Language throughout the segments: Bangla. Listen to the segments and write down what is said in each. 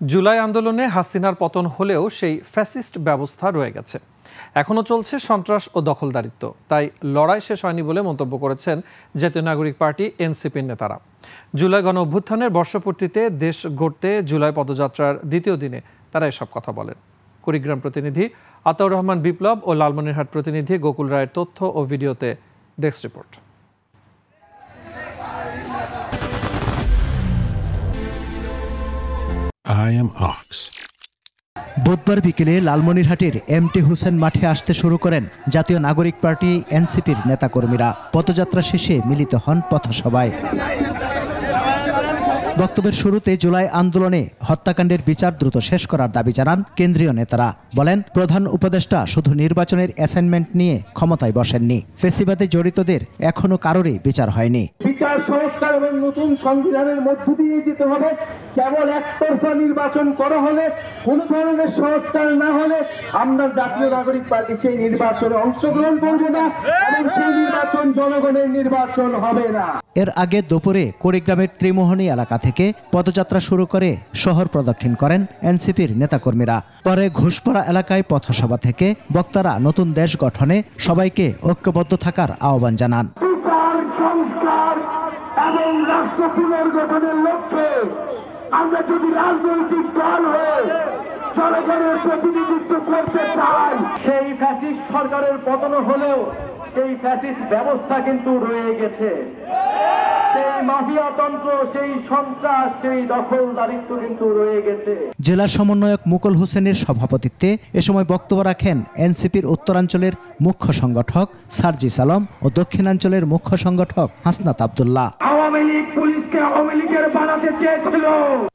জুলাই আন্দোলনে হাসিনার পতন হলেও সেই ফ্যাসিস্ট ব্যবস্থা রয়ে গেছে। এখনো চলছে সন্ত্রাস ও দখলদারিত্ব। তাই লড়াই শেষ হয়নি বলে মন্তব্য করেছেন জাতীয় নাগরিক পার্টি এনসিপির নেতারা। জুলাই গণ অভ্যুত্থানের বর্ষপূর্তিতে দেশ গড়তে জুলাই পদযাত্রার দ্বিতীয় দিনে তারা এসব কথা বলেন। কুড়িগ্রাম প্রতিনিধি আতাউর রহমান বিপ্লব ও লালমনিরহাট প্রতিনিধি গোকুল রায়ের তথ্য ও ভিডিওতে ডেস্ক রিপোর্ট। বুধবার বিকেলে লালমনিরহাটের এমটি হুসেন মাঠে আসতে শুরু করেন জাতীয় নাগরিক পার্টি এনসিপির নেতাকর্মীরা। পদযাত্রা শেষে মিলিত হন পথসভায়। বক্তব্যের শুরুতে জুলাই আন্দোলনে হত্যাকাণ্ডের বিচার দ্রুত শেষ করার দাবি জানান কেন্দ্রীয় নেতারা। বলেন, প্রধান উপদেষ্টা শুধু নির্বাচনের অ্যাসাইনমেন্ট নিয়ে ক্ষমতায় বসেননি, ফেসিবাদে জড়িতদের এখনো কারোরই বিচার হয়নি। বিচার সংস্কার এবং নতুন সংবিধানের মধ্য দিয়ে যেতে হবে। কেবল একতরফা নির্বাচন করা হলে, কোন ধরনের সংস্কার না হলে আমরা জাতীয় নাগরিক পার্টি সেই নির্বাচনে অংশগ্রহণ করবে না এবং সেই নির্বাচন জনগণের নির্বাচন হবে না। এর আগে দুপুরে কুড়িগ্রামের ত্রিমোহনী এলাকা থেকে পদযাত্রা শুরু করে শহর প্রদক্ষিণ করেন এনসিপির নেতাকর্মীরা। পরে ঘুষপাড়া এলাকায় পথসভা থেকে বক্তারা নতুন দেশ গঠনে সবাইকে ঐক্যবদ্ধ থাকার আহ্বান জানান। বিচার সংস্কার এবং রাষ্ট্র পুনর্গঠনের লক্ষ্যে আমরা যদি রাজনৈতিক দল হয়ে জনগণের প্রতিনিধিত্ব করতে চাই, সেই ফ্যাসিস্ট সরকারের পতন হলেও সেই ফ্যাসিস্ট ব্যবস্থা কিন্তু রয়ে গেছে। সেই মাফিয়াতন্ত্র, সেই সন্ত্রাস, সেই দখলদারিত্ব কিন্তু রয়ে গেছে। জেলা সমন্বয়ক মুকুল হোসেনের সভাপতিত্বে এ সময় বক্তব্য রাখেন এনসিপির উত্তরাঞ্চলের মুখ্য সংগঠক সার্জিস আলম ও দক্ষিণাঞ্চলের মুখ্য সংগঠক হাসনাত আব্দুল্লাহ। আওয়ামী লীগ পুলিশকে আওয়ামী লীগের বানাতে চেয়েছিল।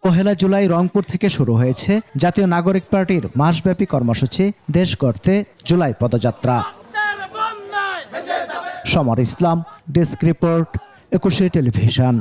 1 জুলাই রংপুর থেকে শুরু হয়েছে জাতীয় নাগরিক পার্টির মাসব্যাপী কর্মসূচি দেশ গড়তে জুলাই পদযাত্রা। সমর ইসলাম, ডেস্ক রিপোর্ট, 21 টেলিভিশন।